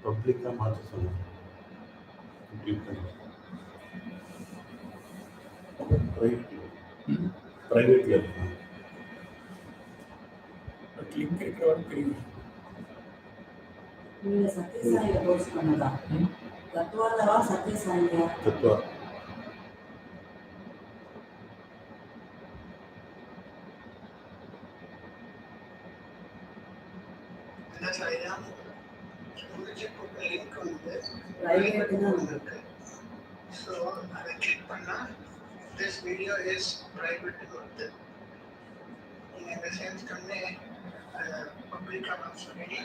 Public का मात्र सुनो प्राइवेट सत्यसाई कोर्स பண்ணதா தத்துவாலவா சத்யசாயியா तत्व So I click panna. This video is private worth. In the sense kanne public announced already.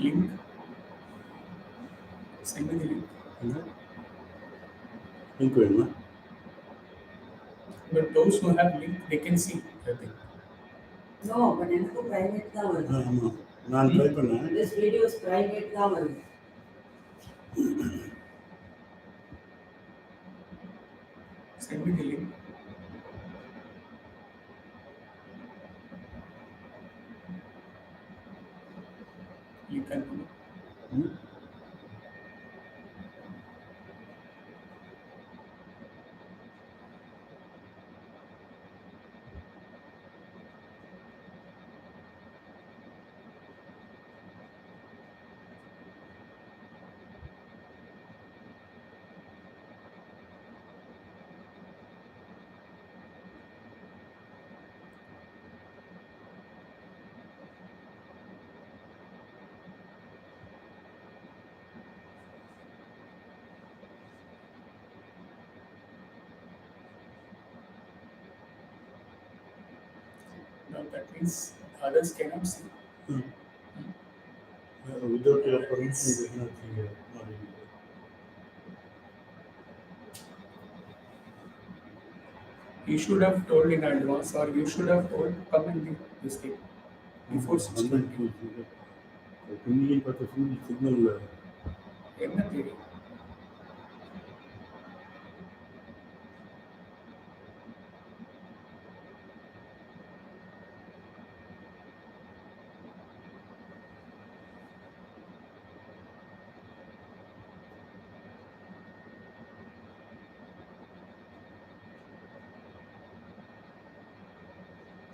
Link. Send me the link. Link veduma. But those who have link, they can see the thing. No, but enakku private da varudhu. ஆமா நான் try பண்ணேன். This video is private da varudhu. Send me the link. You can do it. Now that means others cannot see. Without your permission, you cannot see it. You should have told in advance, or you should have told come and give this thing before 6:20. Communication for the full signal. என்ன தெரியும்?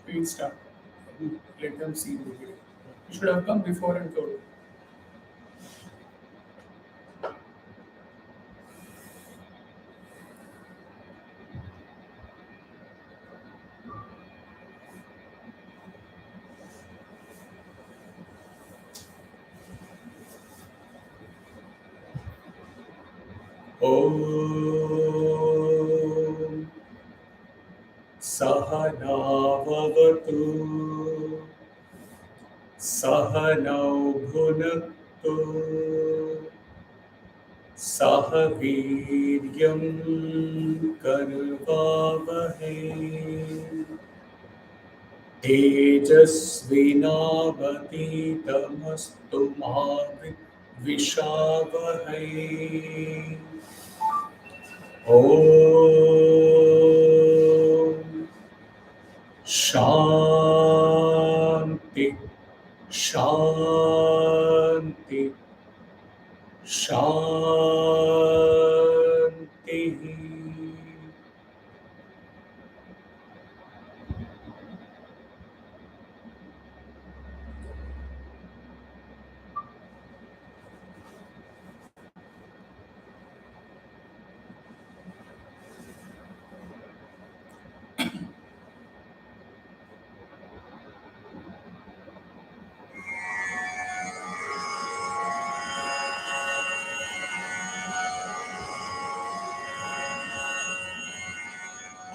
We'll start. Let them see the video. You should have come before and told. Om Sahana Bhavatu Sahanau Bhunaktu Sahaviryam Karvavahai Tejasvinavaditamastu ma Vishavahai. Om Shanti Shanti Shanti.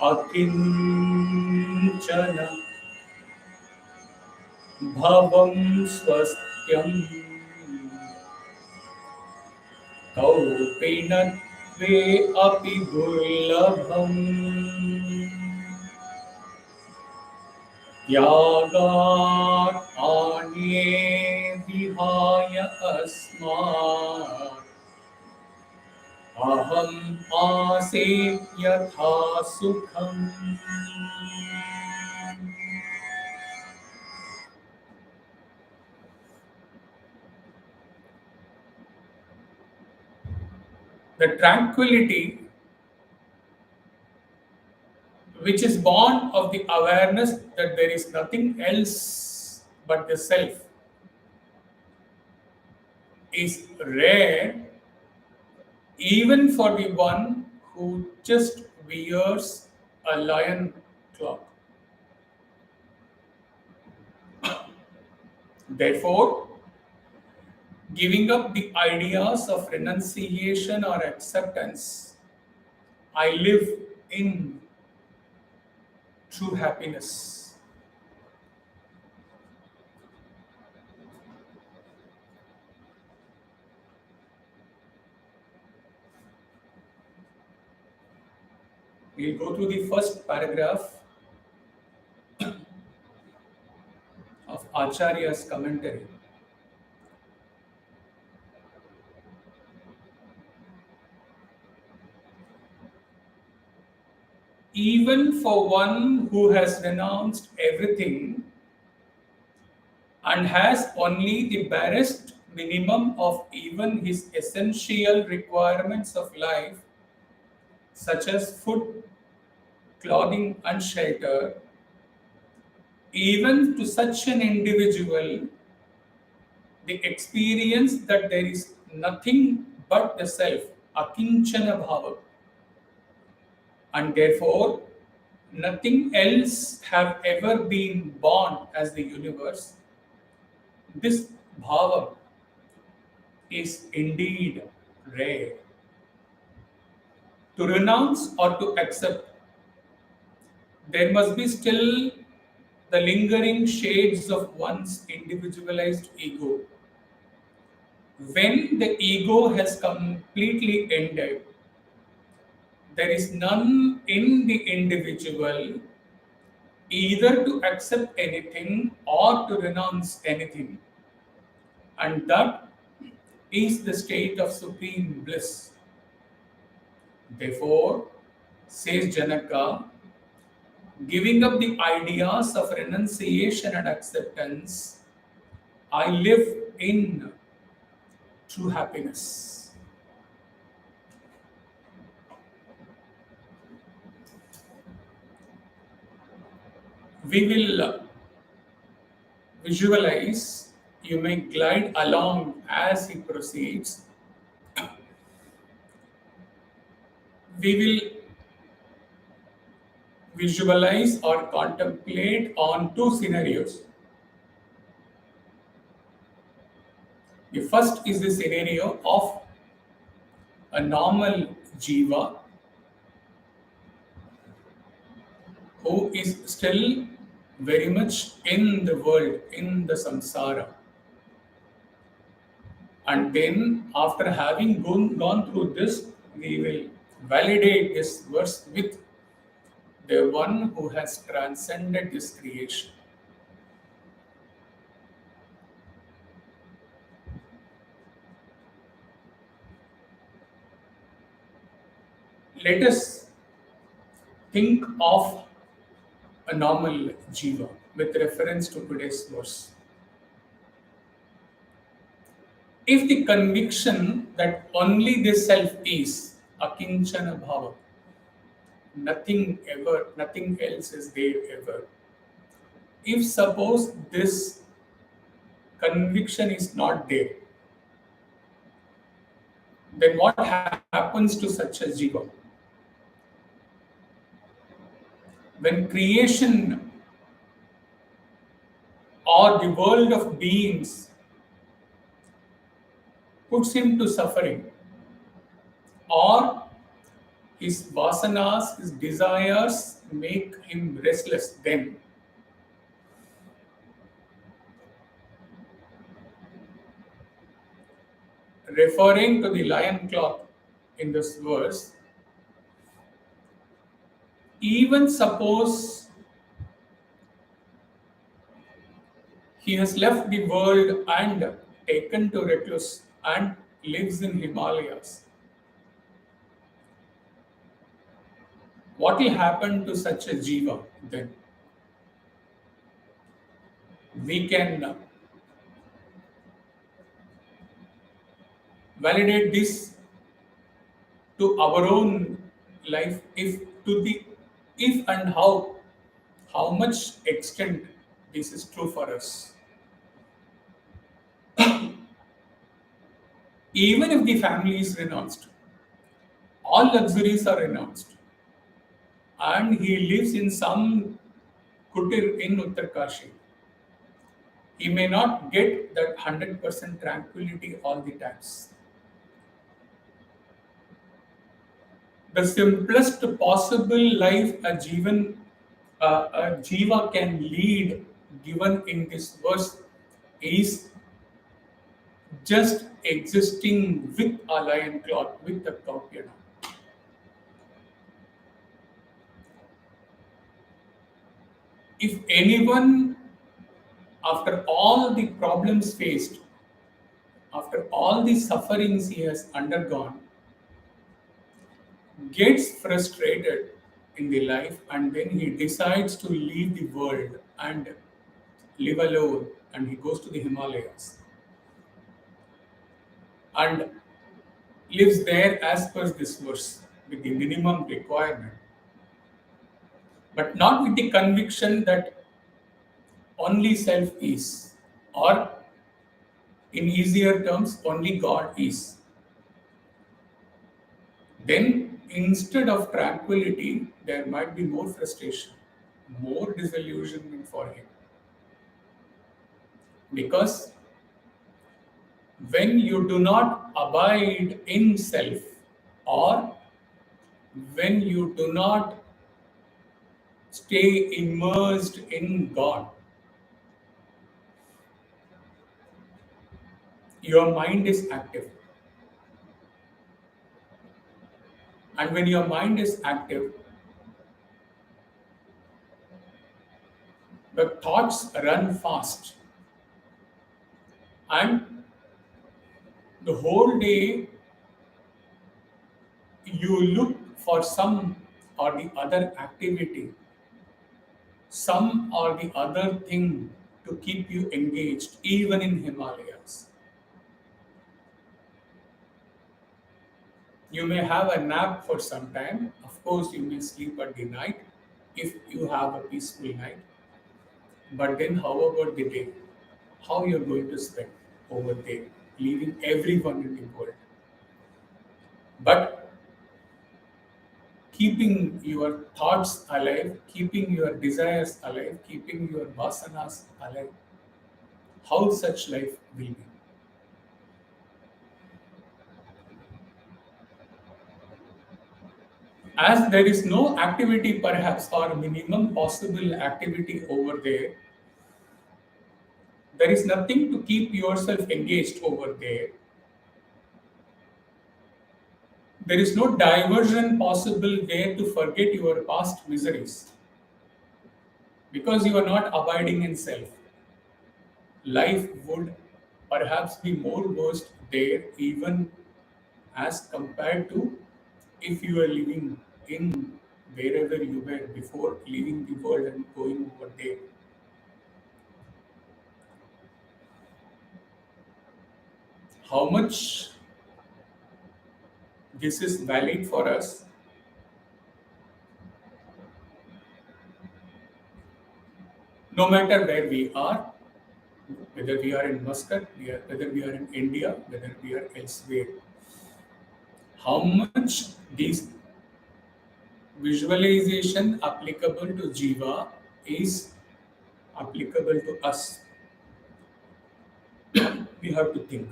akiñcanabhavaṃ svāsthyaṃ kaupīnatve'pi durlabham tyāgādāne vihāyāsmādahamāse aham ase yathāsukham. The tranquility which is born of the awareness that there is nothing else but the self is rare even for the one who just wears a lion cloth. Therefore, giving up the ideas of renunciation or acceptance, I live in true happiness. We'll go through the first paragraph of Acharya's commentary. Even for one who has renounced everything and has only the barest minimum of even his essential requirements of life, such as food, clothing, and shelter, even to such an individual, the experience that there is nothing but the self, akiñcanabhavaṃ, and therefore nothing else have ever been born as the universe, this bhava is indeed rare. To renounce or to accept, there must be still the lingering shades of one's individualized ego. When the ego has completely ended, there is none in the individual either to accept anything or to renounce anything. And that is the state of supreme bliss. Therefore, says Janaka, giving up the ideas of renunciation and acceptance, I live in true happiness. We will visualize, you may glide along as he proceeds. We will visualize or contemplate on two scenarios. The first is the scenario of a normal jiva who is still very much in the world, in the samsara. And then, after having gone through this, we will validate this verse with the one who has transcended this creation. Let us think of a normal jiva with reference to today's verse. If the conviction that only this self is akiñcanabhavaṃ, nothing else is there ever. If suppose this conviction is not there, then what happens to such a jiva? When creation or the world of beings puts him to suffering, or his vasanas, his desires make him restless, then referring to the lion cloth in this verse, even suppose he has left the world and taken to recluse and lives in Himalayas, what will happen to such a jiva then? We can validate this to our own life if and how much extent this is true for us. Even if the family is renounced, all luxuries are renounced, and he lives in some kutir in Uttarkashi, he may not get that 100% tranquility all the times. The simplest possible life a jiva can lead, given in this verse, is just existing with a lion cloth, with the kaupīnatve'pi. If anyone, after all the problems faced, after all the sufferings he has undergone, gets frustrated in the life and then he decides to leave the world and live alone, and he goes to the Himalayas and lives there as per this verse with the minimum requirement, but not with the conviction that only self is, or in easier terms, only God is. Then instead of tranquility, there might be more frustration, more disillusionment for him. Because when you do not abide in self, or when you do not stay immersed in God, your mind is active. And when your mind is active, the thoughts run fast. And the whole day you look for some or the other activity, some or the other thing to keep you engaged, even in Himalayas. You may have a nap for some time. Of course, you may sleep at the night if you have a peaceful night. But then how about the day? How you're going to spend over there, leaving everyone in the world. But keeping your thoughts alive, keeping your desires alive, keeping your vasanas alive, how such life will be. As there is no activity perhaps, or minimum possible activity over there, there is nothing to keep yourself engaged over there. There is no diversion possible there to forget your past miseries, because you are not abiding in self. Life would perhaps be more worst there, even as compared to if you are living in wherever you were before leaving the world and going over there. How much this is valid for us? No matter where we are, whether we are in Muscat, whether we are in India, whether we are elsewhere, how much this visualization applicable to Jiva is applicable to us, we have to think.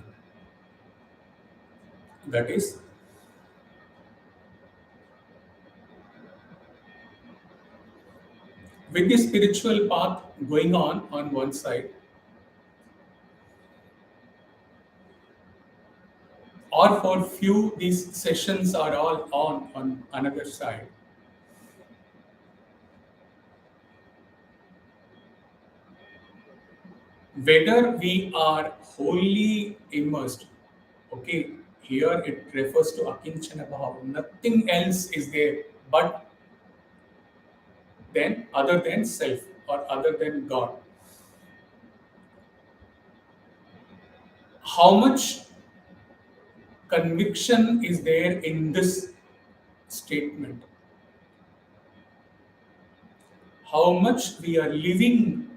That is, with the spiritual path going on one side, or for few these sessions are all on another side, whether we are wholly immersed, okay, here it refers to akiñcanabhavaṃ, nothing else is there but than other than self or other than God. How much conviction is there in this statement? How much we are living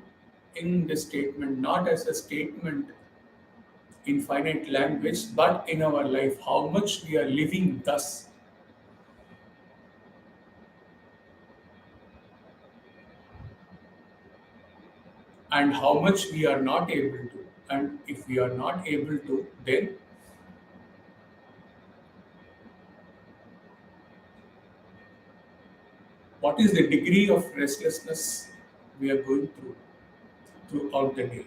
in this statement, not as a statement in finite language, but in our life, how much we are living thus. And how much we are not able to. And if we are not able to, then what is the degree of restlessness we are going throughout the day?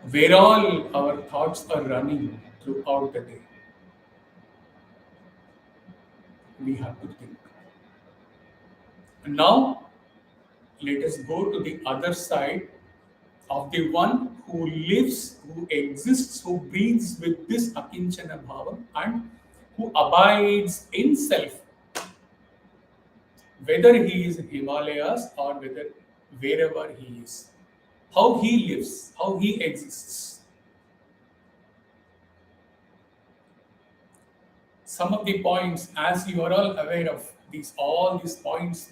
Where all our thoughts are running throughout the day? We have to think. And now, let us go to the other side of the one who lives, who exists, who breathes with this akiñcanabhavaṃ and who abides in self, whether he is in Himalayas or wherever he is. How he lives, how he exists. Some of the points, as you are all aware of, all these points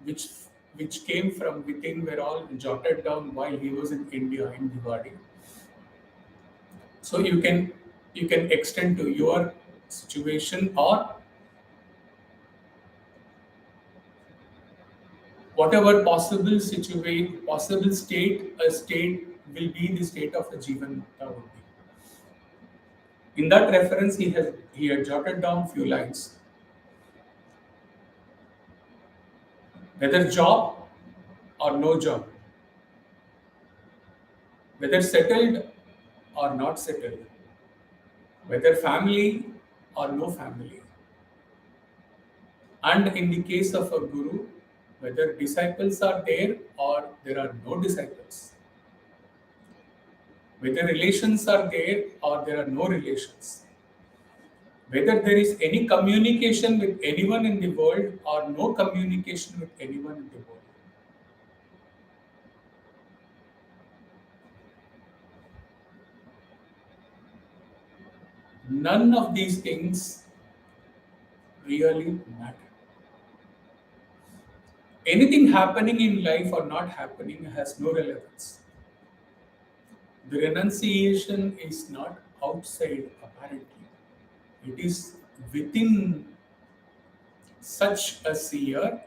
which came from within were all jotted down while he was in India, in Diwali. So you can extend to your situation, or whatever possible state, a state will be the state of a Jivan Mukta would be. In that reference, he had jotted down few lines. Whether job or no job, whether settled or not settled, whether family or no family, and in the case of a guru, whether disciples are there or there are no disciples, whether relations are there or there are no relations, whether there is any communication with anyone in the world or no communication with anyone in the world. None of these things really matter. Anything happening in life or not happening has no relevance. The renunciation is not outside, apparently. It is within such a seer,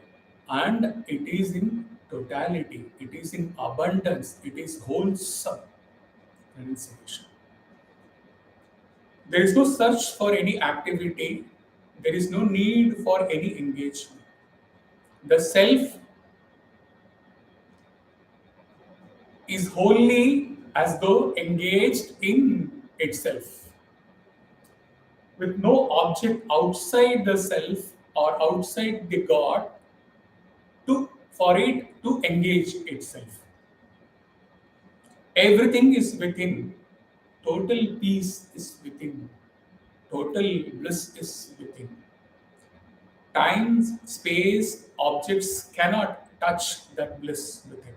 and it is in totality, it is in abundance, it is wholesome renunciation. There is no search for any activity, there is no need for any engagement. The self is wholly as though engaged in itself, with no object outside the self or outside the God for it to engage itself. Everything is within. Total peace is within. Total bliss is within. Time, space, objects cannot touch that bliss within.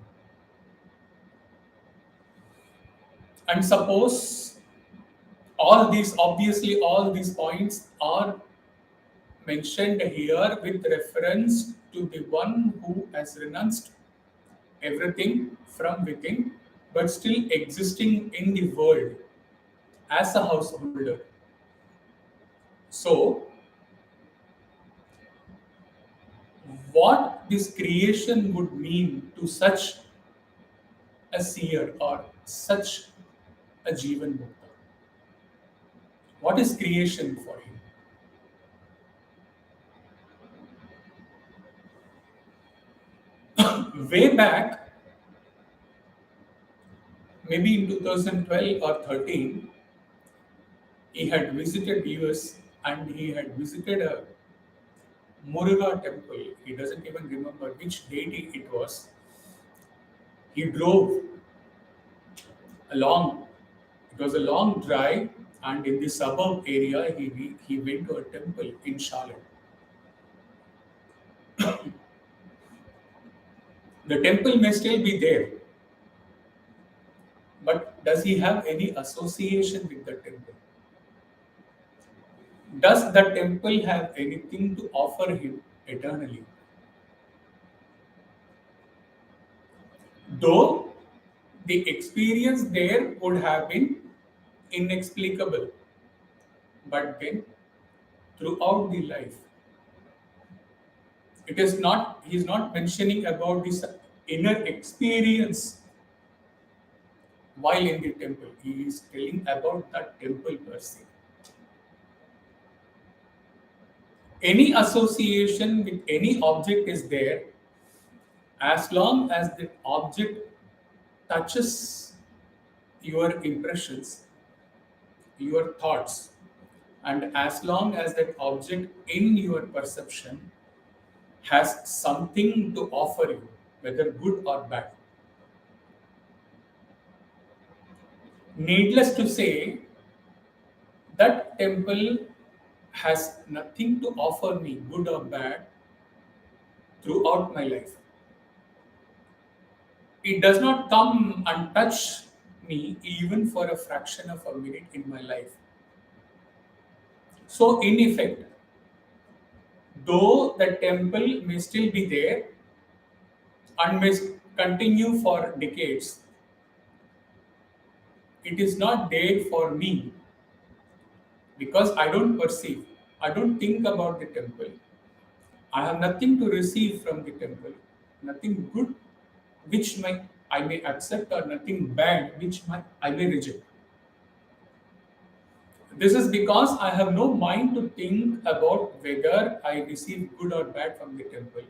And suppose all these points are mentioned here with reference to the one who has renounced everything from within, but still existing in the world as a householder. So, what this creation would mean to such a seer or such a Jivan Mukta? What is creation for him? Way back, maybe in 2012 or 13, he had visited US and he had visited a Muruga temple. He doesn't even remember which deity it was. He drove along. It was a long drive, and in the suburb area, he went to a temple in Charlotte. The temple may still be there, but does he have any association with the temple? Does the temple have anything to offer him eternally? Though the experience there would have been inexplicable, but then throughout the life, it is not, he is not mentioning about this inner experience while in the temple. He is telling about that temple per se. Any association with any object is there as long as the object touches your impressions, your thoughts, and as long as that object in your perception has something to offer you, whether good or bad. Needless to say, that temple has nothing to offer me, good or bad, throughout my life. It does not come and touch me even for a fraction of a minute in my life. So, in effect, though the temple may still be there and may continue for decades, it is not there for me because I don't perceive, I don't think about the temple. I have nothing to receive from the temple, nothing good which I may accept or nothing bad which I may reject. This is because I have no mind to think about whether I receive good or bad from the temple.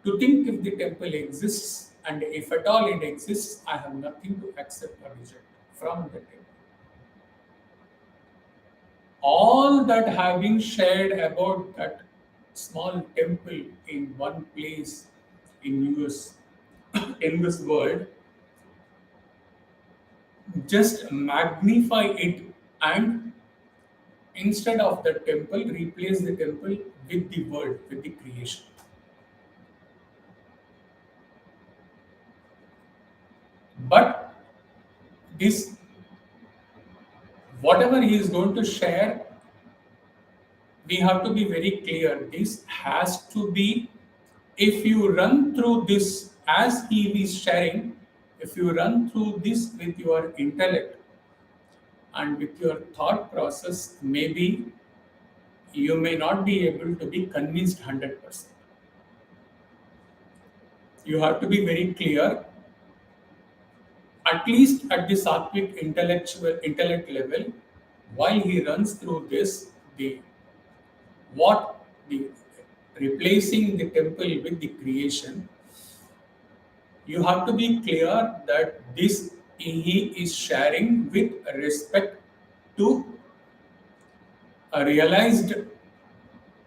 To think if the temple exists, and if at all it exists, I have nothing to accept or reject from the temple. All that have been shared about that small temple in one place in US, in this world, just magnify it and instead of the temple, replace the temple with the world, with the creation. But this, whatever he is going to share, we have to be very clear. This has to be, if you run through this as he is sharing, if you run through this with your intellect and with your thought process, maybe you may not be able to be convinced 100%. You have to be very clear, at least at the sattvic intellect level, while he runs through this, the replacing the temple with the creation, you have to be clear that this he is sharing with respect to a realized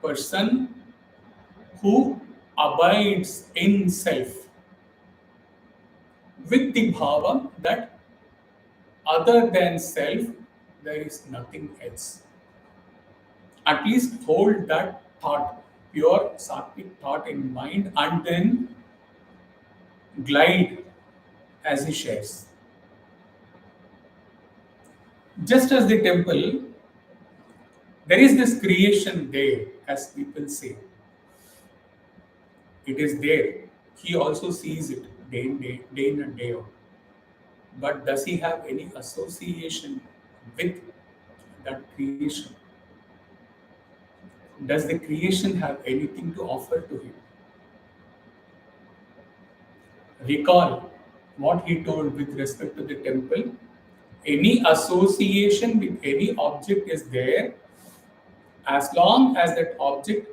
person who abides in self, with the bhava that other than self there is nothing else. At least hold that thought, pure sattvic thought in mind, and then glide as he shares. Just as the temple, there is this creation there, as people say. It is there. He also sees it day in and day out. But does he have any association with that creation? Does the creation have anything to offer to him? Recall what he told with respect to the temple. Any association with any object is there as long as that object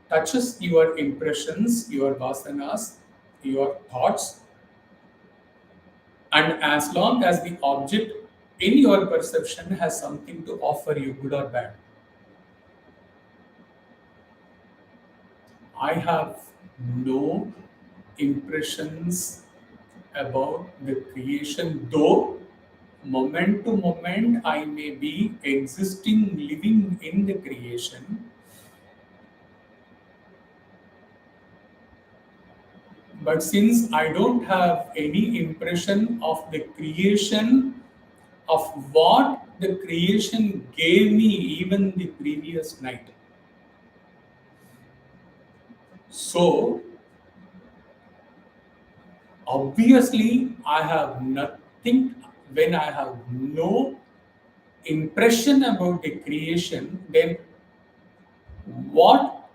touches your impressions, your vasanas, your thoughts, and as long as the object in your perception has something to offer you, good or bad. I have no impressions about the creation, though moment to moment I may be existing, living in the creation. But since I don't have any impression of the creation, of what the creation gave me even the previous night, so obviously I have nothing, when I have no impression about the creation, then what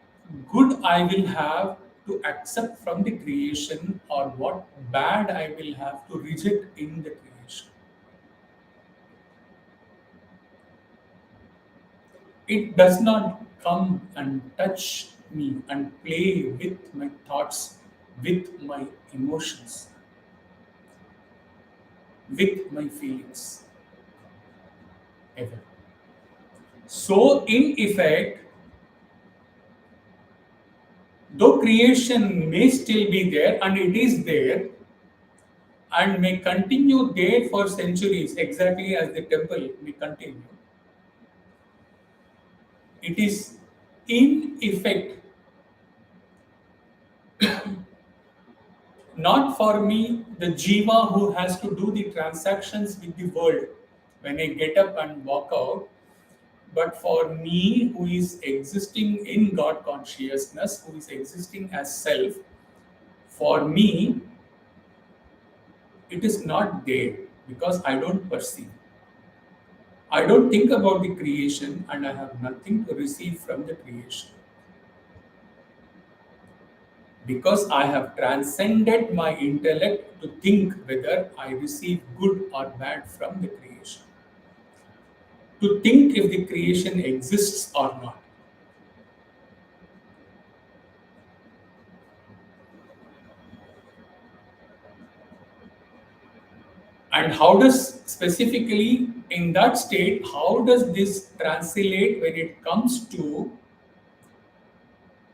good I will have to accept from the creation, or what bad I will have to reject in the creation. It does not come and touch me and play with my thoughts, with my emotions, with my feelings, ever. So, in effect, though creation may still be there, and it is there, and may continue there for centuries, exactly as the temple may continue, it is in effect not for me, the jiva who has to do the transactions with the world when I get up and walk out, but for me who is existing in God consciousness, who is existing as self. For me, it is not there because I don't perceive. I don't think about the creation, and I have nothing to receive from the creation. Because I have transcended my intellect to think whether I receive good or bad from the creation. To think if the creation exists or not. And how does, specifically in that state, how does this translate when it comes to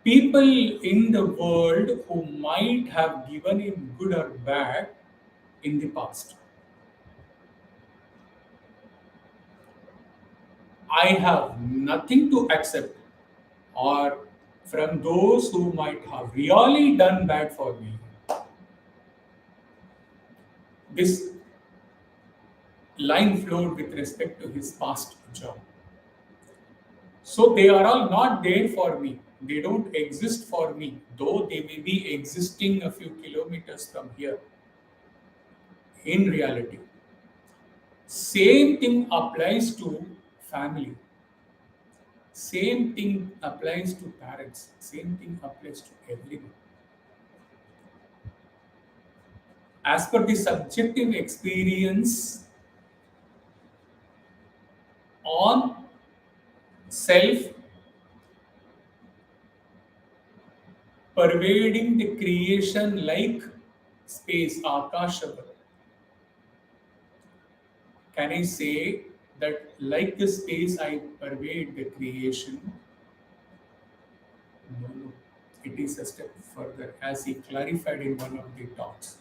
people in the world who might have given him good or bad in the past? I have nothing to accept, or from those who might have really done bad for me. This line flowed with respect to his past job. So they are all not there for me. They don't exist for me, though they may be existing a few kilometers from here. In reality, same thing applies to family. Same thing applies to parents. Same thing applies to everyone. As per the subjective experience on self pervading the creation like space, akashavara, can I say that like the space I pervade the creation? No. It is a step further, as he clarified in one of the talks.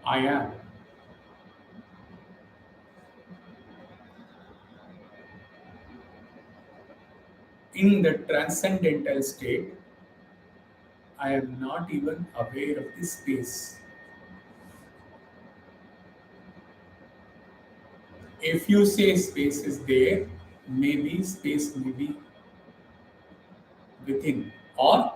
I am. In the transcendental state, I am not even aware of the space. If you say space is there, maybe space may be within, or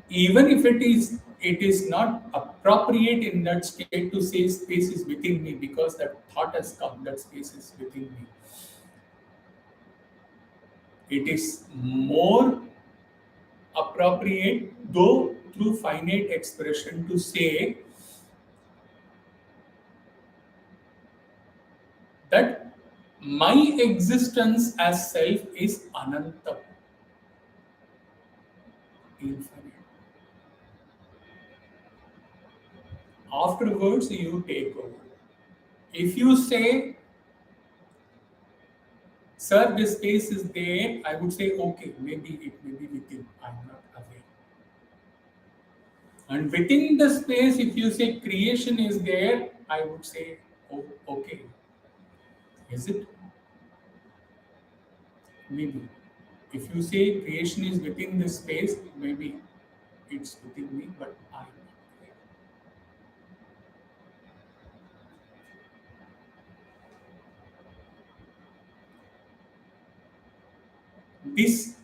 even if it is not appropriate in that state to say space is within me, because that thought has come that space is within me. It is more appropriate, though through finite expression, to say that my existence as self is ananta, infinite. Afterwards, you take over. If you say, sir, this space is there, I would say, okay, maybe it may be within, I'm not aware. And within the space, if you say creation is there, I would say, oh, okay. Is it? Maybe. If you say creation is within this space, maybe it's within me, but I am not there. This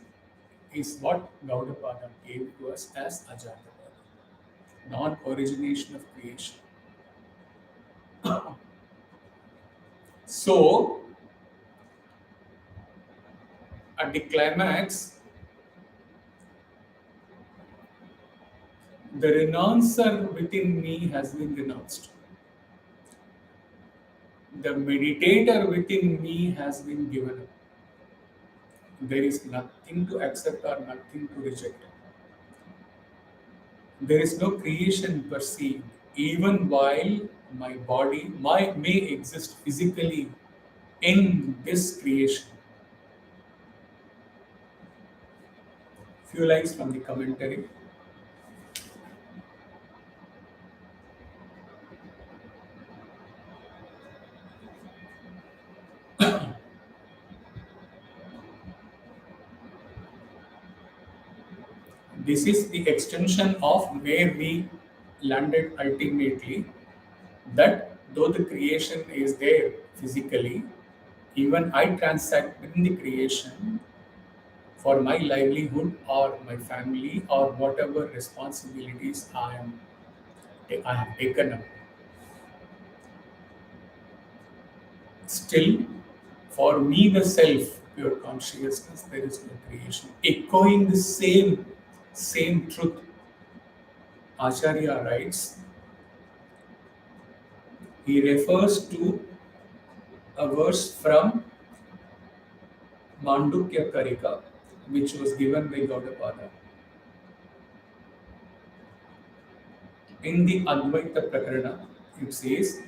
is what Gaudapada gave to us as Ajatavada, non-origination of creation. So, at the climax, the renouncer within me has been renounced. The meditator within me has been given up. There is nothing to accept or nothing to reject. There is no creation perceived, even while my body may exist physically in this creation. Few lines from the commentary. This is the extension of where we landed ultimately, that though the creation is there physically, even I transact in the creation for my livelihood or my family or whatever responsibilities I have taken up. Still, for me, the self, pure consciousness, there is no creation. Echoing the same truth, Acharya writes, he refers to a verse from Mandukya Karika, which was given by Gaudapada. In the Advaita Prakarana, it says,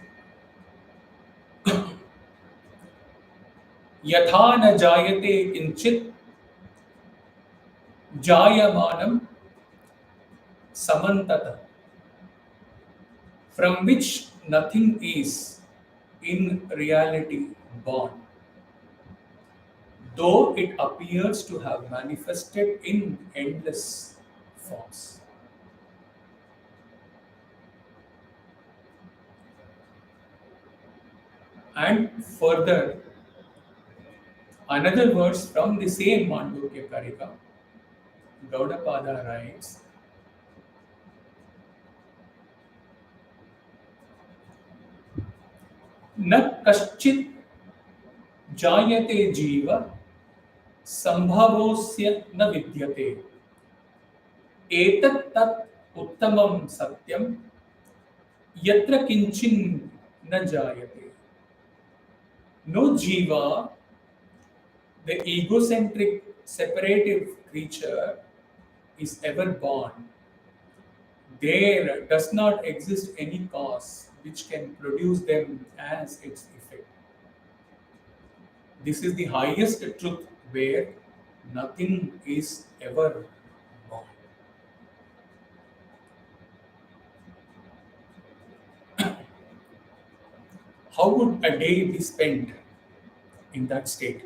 यथा न जायते किंचित जायमानम samantata, from which nothing is in reality born, though it appears to have manifested in endless forms. And further, another verse from the same Mandukya Karika, Gaudapada writes, न कश्चित् जायते जीव संभवोऽस्य न विद्यते, एतत् तत् उत्तमं सत्यं यत्र किंचिन् न जायते. No jiva, the egocentric separative creature, is ever born. There does not exist any cause which can produce them as its effect. This is the highest truth where nothing is ever born. How would a day be spent in that state?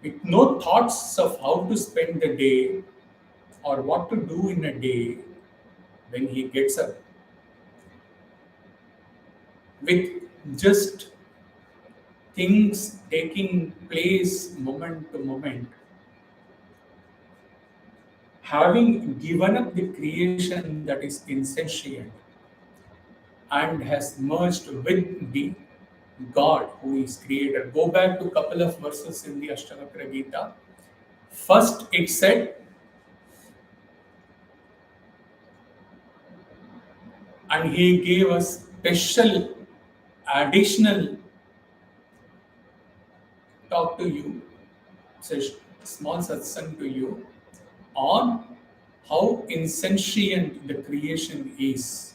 With no thoughts of how to spend the day or what to do in a day when he gets up, with just things taking place moment to moment, having given up the creation that is insentient and has merged with the God who is creator. Go back to a couple of verses in the Ashtavakra Gita. First it said, and he gave a special additional talk to you, small satsang to you, on how insentient the creation is,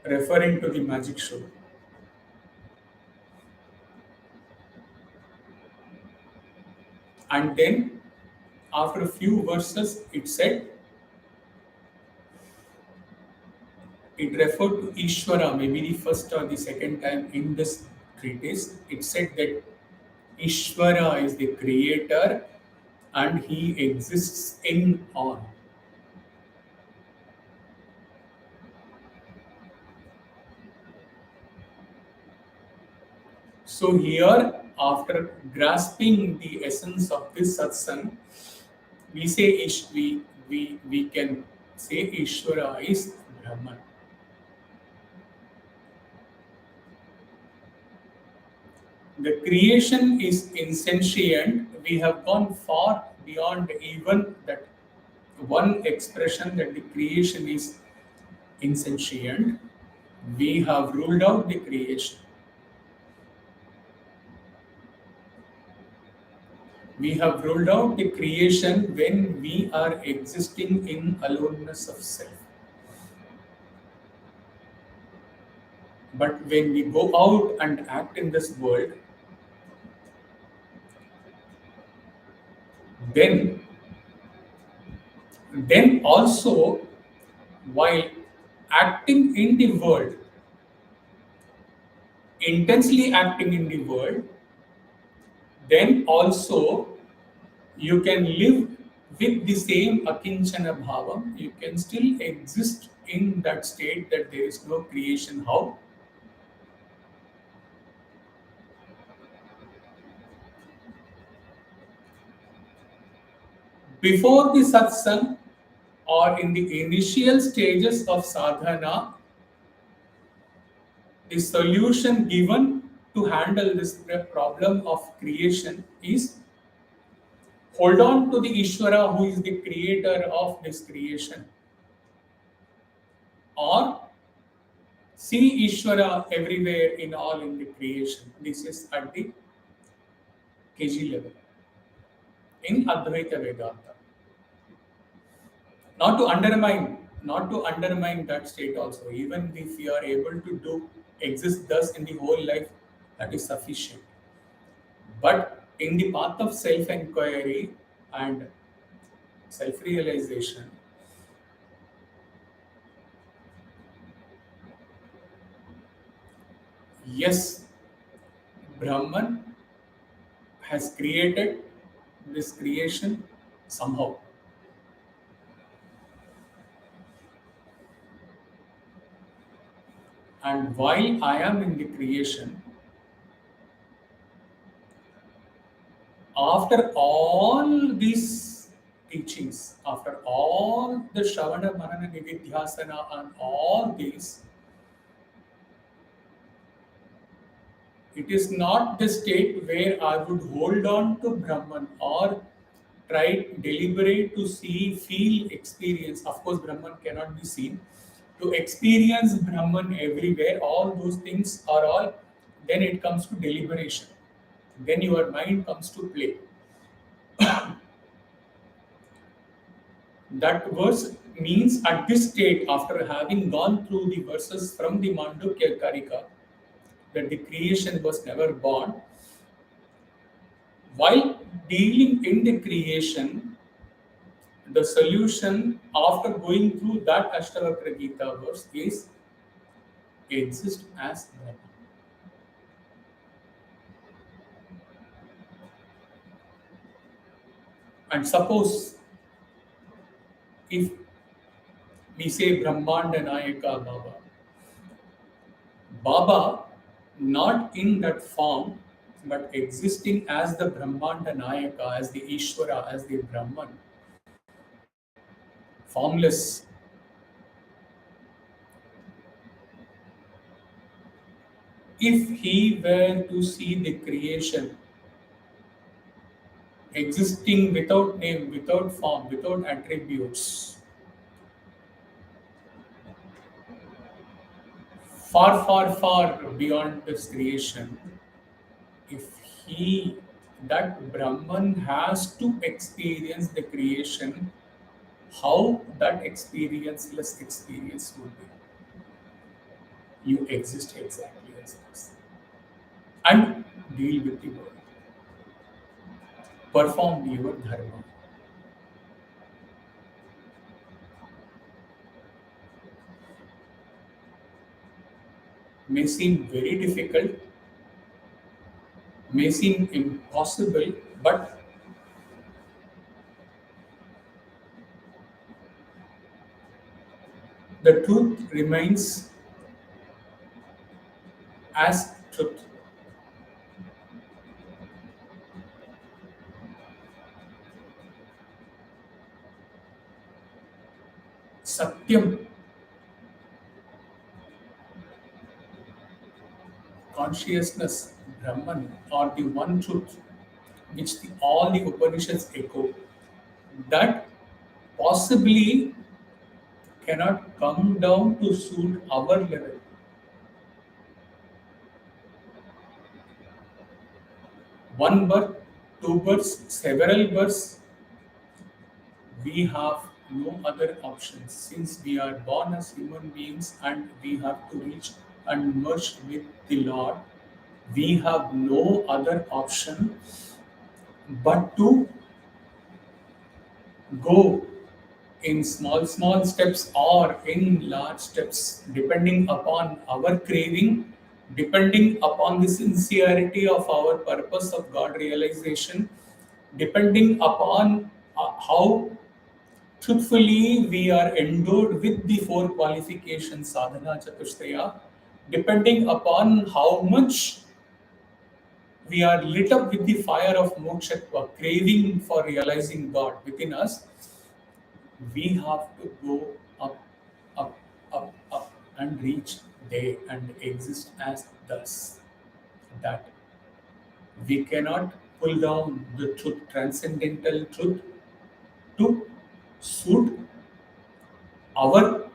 referring to the magic show. And then, after a few verses, it said, it referred to Ishvara, maybe the first or the second time in this treatise. It said that Ishvara is the creator and he exists in all. So here, after grasping the essence of this satsang, we say we can say Ishvara is Brahman. The creation is insentient. We have gone far beyond even that one expression that the creation is insentient. We have ruled out the creation. We have ruled out the creation when we are existing in aloneness of self. But when we go out and act in this world, then also, while acting in the world, intensely acting in the world, then also you can live with the same akiñcanabhavaṃ. You can still exist in that state that there is no creation. How? Before the satsang or in the initial stages of sadhana, the solution given to handle this problem of creation is hold on to the Ishvara who is the creator of this creation, or see Ishvara everywhere in all in the creation. This is at the KG level in Advaita Vedanta. Not to undermine that state also. Even if we are able to exist thus in the whole life, that is sufficient. But in the path of self-inquiry and self-realization, yes, Brahman has created this creation somehow. And while I am in the creation, after all these teachings, after all the Shravana, Manana, Nididhyasana and all these, it is not the state where I would hold on to Brahman or try deliberate to see, feel, experience. Of course, Brahman cannot be seen. To experience Brahman everywhere, all those things are all, then it comes to deliberation. Then your mind comes to play. That verse means at this state, after having gone through the verses from the Mandukya Karika, that the creation was never born, while dealing in the creation, the solution after going through that Ashtavakra Gita verse is exist as Brahman. And suppose if we say Brahmanda Nayaka Baba, Baba not in that form but existing as the Brahmanda Nayaka, as the Ishvara, as the Brahman, formless. If he were to see the creation existing without name, without form, without attributes, far, far, far beyond this creation, if that Brahman has to experience the creation, how that experienceless experience would be. You exist exactly as this. And deal with the world. Perform your dharma. may seem very difficult, may seem impossible, but the truth remains as truth. Satyam, consciousness, Brahman, or the one truth, which all the Upanishads echo, that possibly cannot come down to suit our level. One birth, two births, several births, we have no other options. Since we are born as human beings and we have to reach and merge with the Lord, we have no other option but to go in small steps or in large steps, depending upon our craving, depending upon the sincerity of our purpose of God realization, depending upon how truthfully we are endowed with the four qualifications sadhana chatushtaya, depending upon how much we are lit up with the fire of mokshatva, craving for realizing God within us, we have to go up and reach there and exist as thus. That we cannot pull down the truth, transcendental truth, to suit our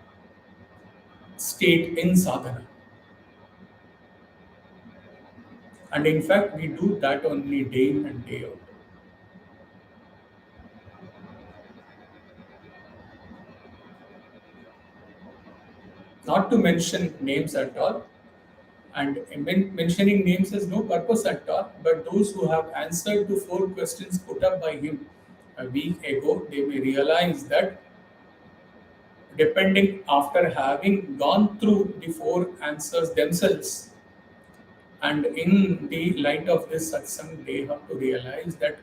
state in sadhana. And in fact, we do that only day in and day out. Not to mention names at all, and mentioning names has no purpose at all, but those who have answered to 4 questions put up by him a week ago, they may realize that depending after having gone through the 4 answers themselves, and in the light of this satsang, they have to realize that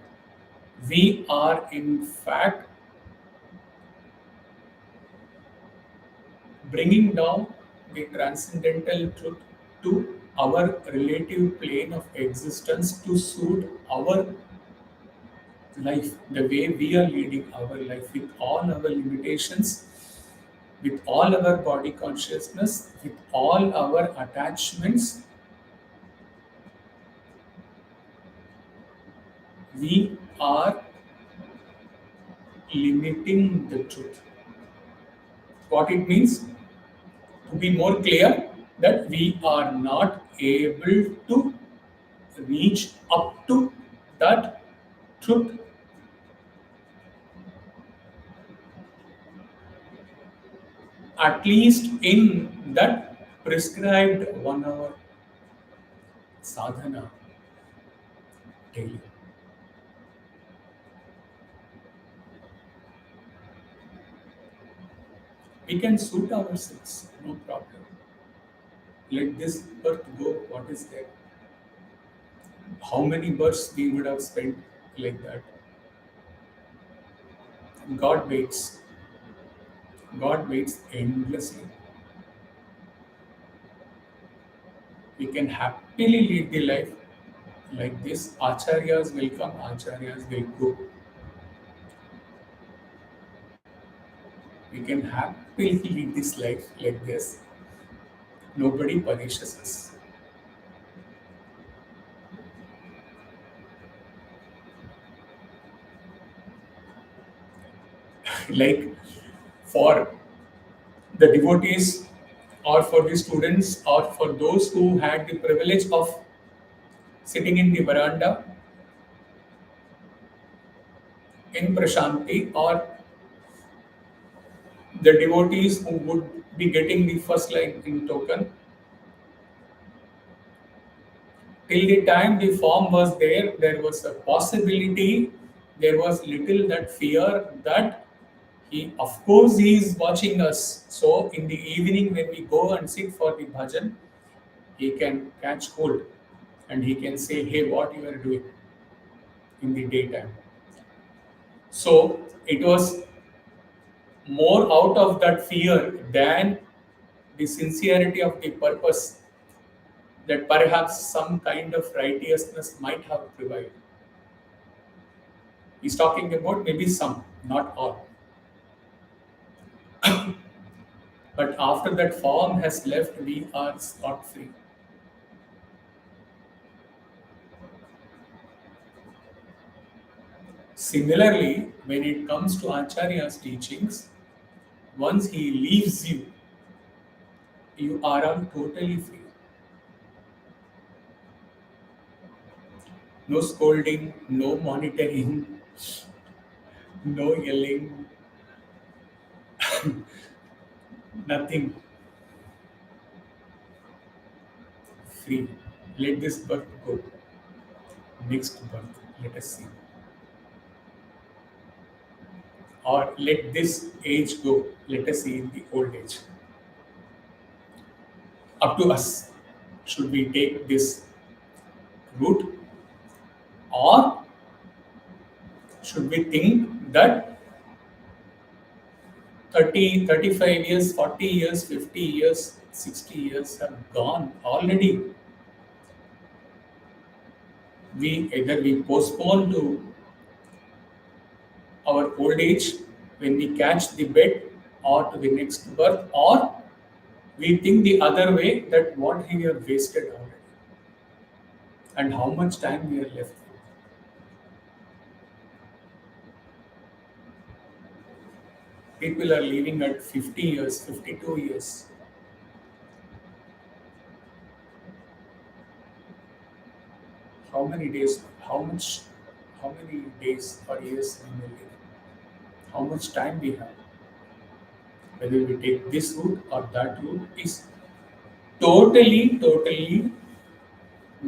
we are in fact bringing down the transcendental truth to our relative plane of existence to suit our life, the way we are leading our life, with all our limitations, with all our body consciousness, with all our attachments. We are limiting the truth. What it means, to be more clear, that we are not able to reach up to that truth. At least in that prescribed 1 hour sadhana daily. We can suit ourselves, no problem. Let this birth go, what is there? How many births we would have spent like that? God waits. God waits endlessly. We can happily lead the life like this. Acharyas will come, acharyas will go. We can happily lead this life like this. Nobody punishes us. Like for the devotees or for the students or for those who had the privilege of sitting in the veranda in Prashanti, or the devotees who would be getting the first line in token, till the time the form was there, there was a possibility, there was little that fear that he, of course, he is watching us. So in the evening when we go and sit for the bhajan, he can catch hold and he can say, hey, what you are doing in the daytime. So it was more out of that fear than the sincerity of the purpose that perhaps some kind of righteousness might have prevailed. He's talking about maybe some, not all. But after that form has left, we are scot-free. Similarly, when it comes to Acharya's teachings, once he leaves you, you are totally free. No scolding, no monitoring, no yelling, nothing. Free. Let this birth go. Next birth, let us see. Or let this age go. Let us see in the old age. Up to us. Should we take this route, or should we think that 30, 35 years, 40 years, 50 years, 60 years have gone already? Either we postpone to our old age when we catch the bed, or to the next birth, or we think the other way, that what we have wasted already and how much time we are left with. People are leaving at 50 years, 52 years. How many days, how many days or years we will live? How much time we have? Whether we take this route or that route is totally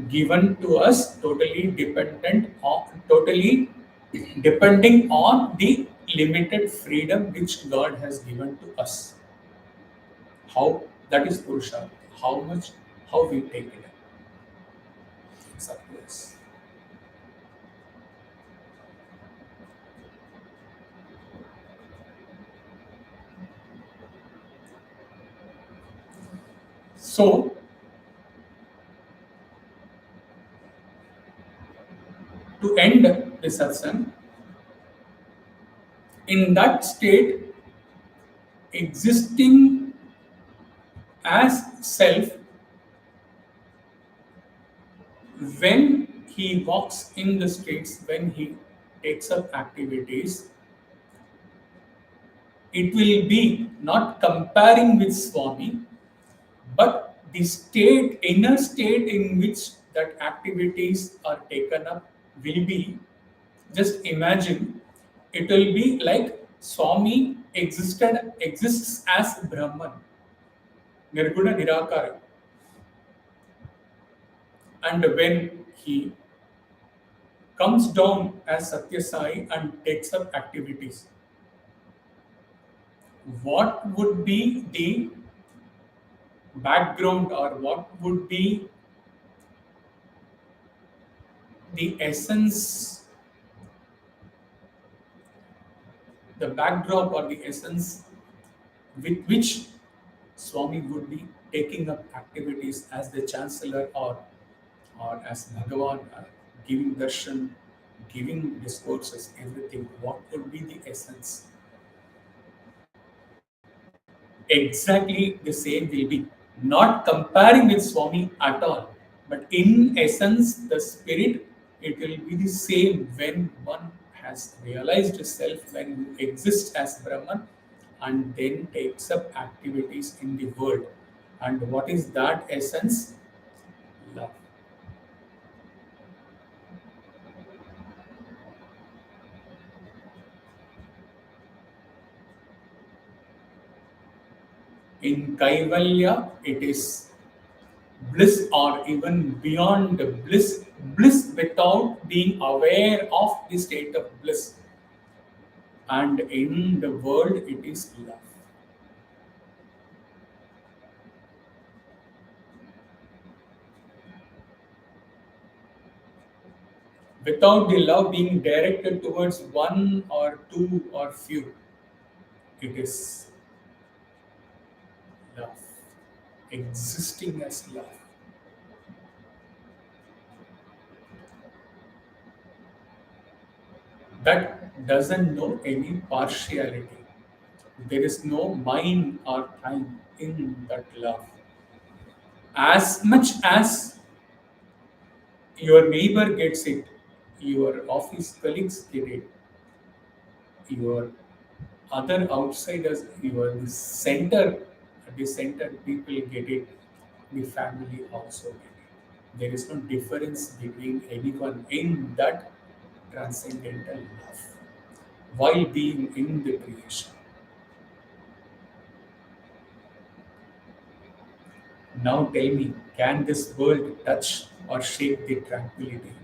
given to us, totally depending on the limited freedom which God has given to us. How that is Purushartha. How we take it. It's up to us. So, to end this satsang, in that state, existing as self, when he walks in the streets, when he takes up activities, it will be not comparing with Swami, but the state, inner state in which that activities are taken up will be, just imagine, it will be like Swami exists as Brahman, Nirguna Nirakara. And when he comes down as Satya Sai and takes up activities, what would be the background, or what would be the essence, the backdrop or the essence with which Swami would be taking up activities as the Chancellor, or as Bhagavan, giving darshan, giving discourses, everything? What would be the essence? Exactly the same will be. Not comparing with Swami at all, but in essence, the spirit, it will be the same when one has realized self, when you exist as Brahman, and then takes up activities in the world. And what is that essence? Love. In Kaivalya, it is bliss, or even beyond bliss, bliss without being aware of the state of bliss. And in the world, it is love. without the love being directed towards one or two or few. It is love, existing as love. That doesn't know any partiality. There is no mind or time in that love. As much as your neighbor gets it, your office colleagues get it, your other outsiders, your the center people get it, the family also get it. There is no difference between anyone in that transcendental love while being in the creation. Now tell me, can this world touch or shake the tranquility,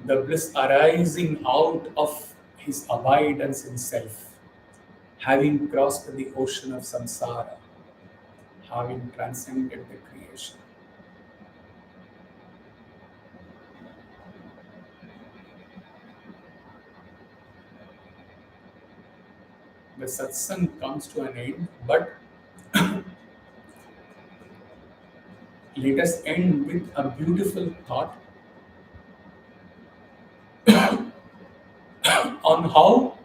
the bliss arising out of his abidance in self, having crossed the ocean of samsara, having transcended the creation? The satsang comes to an end, but let us end with a beautiful thought on how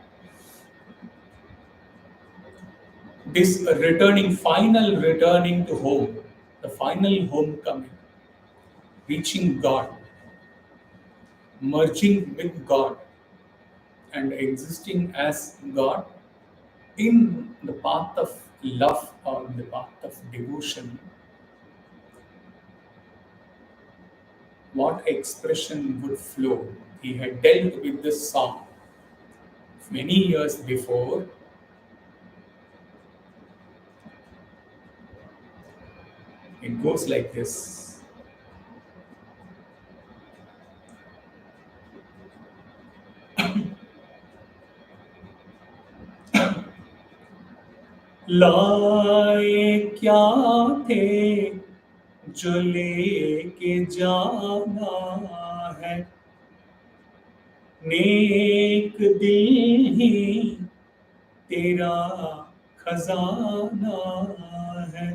this final returning to home, the final homecoming, reaching God, merging with God, and existing as God in the path of love or the path of devotion, what expression would flow? He had dealt with this song many years before. It goes like this. लाए क्या थे जो लेके जाना है, नेक दिल ही तेरा खजाना है,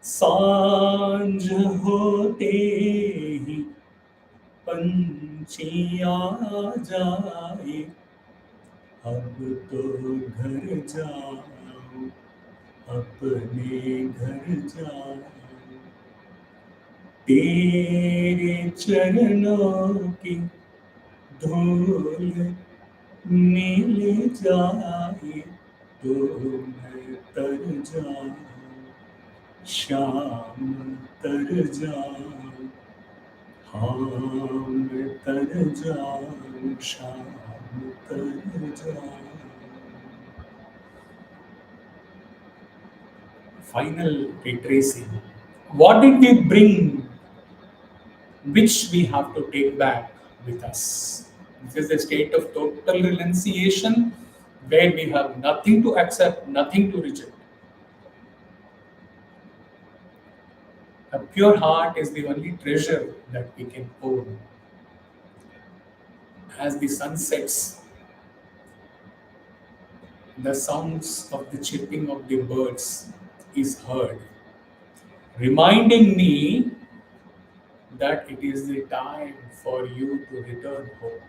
सांझ होते ही पंछी आ जाए, अब तो घर जाओ, अपने घर जाओ, तेरे चरणों की धूल मिल जाए तो मैं तर जाऊं, शाम तर जाऊं, हाँ मैं तर जाऊं, शाम तर जाऊं. Final retracing. What did we bring which we have to take back with us? This is a state of total renunciation where we have nothing to accept, nothing to reject. A pure heart is the only treasure that we can own. As the sun sets, the sounds of the chirping of the birds is heard, reminding me that it is the time for you to return home.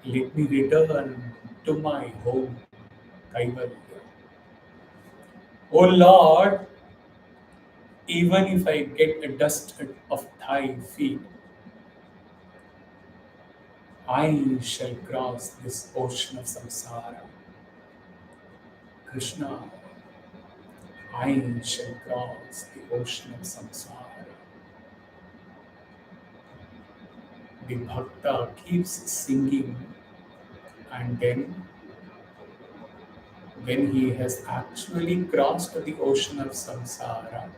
Let me return to my home, Kaivalya. O Lord, even if I get a dust of thy feet, I shall cross this ocean of samsara. Krishna, I shall cross the ocean of samsara. The bhakta keeps singing, and then when he has actually crossed the ocean of samsara,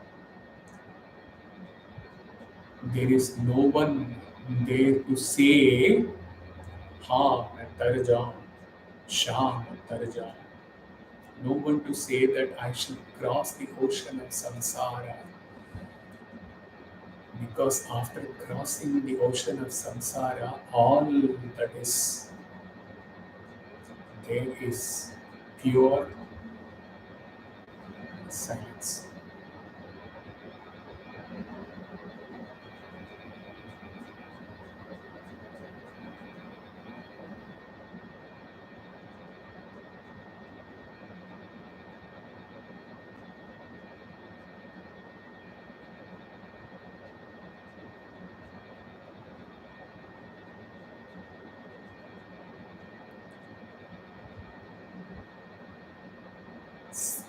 there is no one there to say, हाँ मैं तर जाऊं, शाम तर जाऊं. No one to say that I shall cross the ocean of samsara. Because after crossing the ocean of samsara, all that is there is pure silence.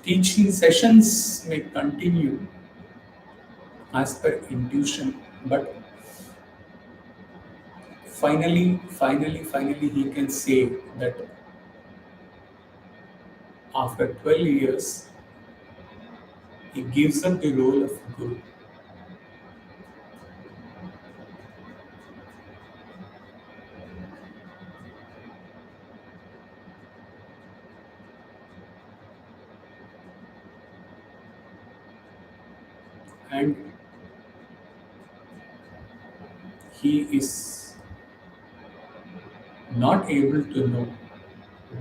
Teaching sessions may continue as per intuition, but finally, he can say that after 12 years, he gives up the role of guru. And he is not able to know,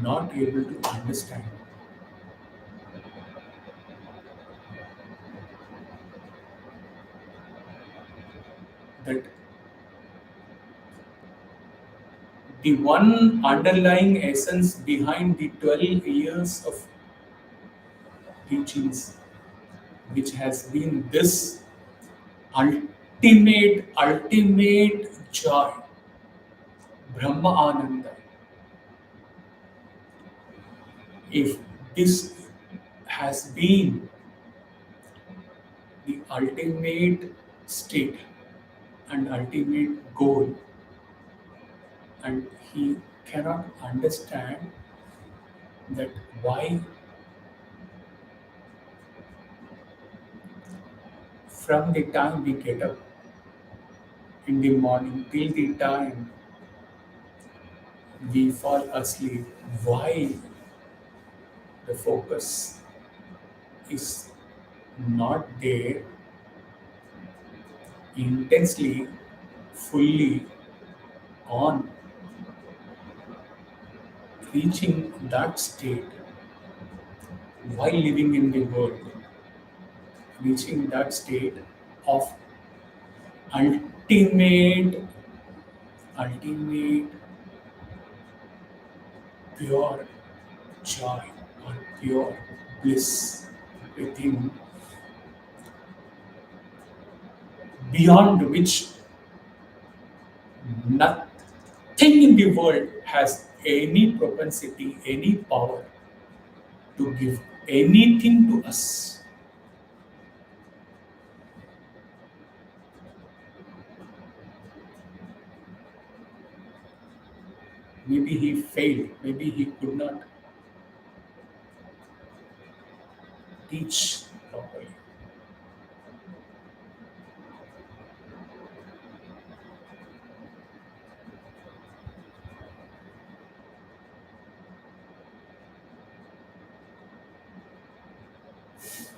not able to understand that the one underlying essence behind the 12 years of teachings, which has been this ultimate joy, Brahma Ananda. If this has been the ultimate state and ultimate goal, and he cannot understand that why from the time we get up in the morning till the time we fall asleep, why the focus is not there intensely, fully on reaching that state while living in the world, reaching that state of ultimate pure joy or pure bliss within, beyond which nothing in the world has any propensity, any power to give anything to us. Maybe he failed, maybe he could not teach properly.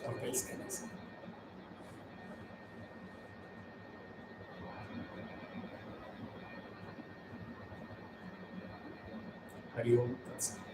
What else can I say? Hari Om Tat Sat.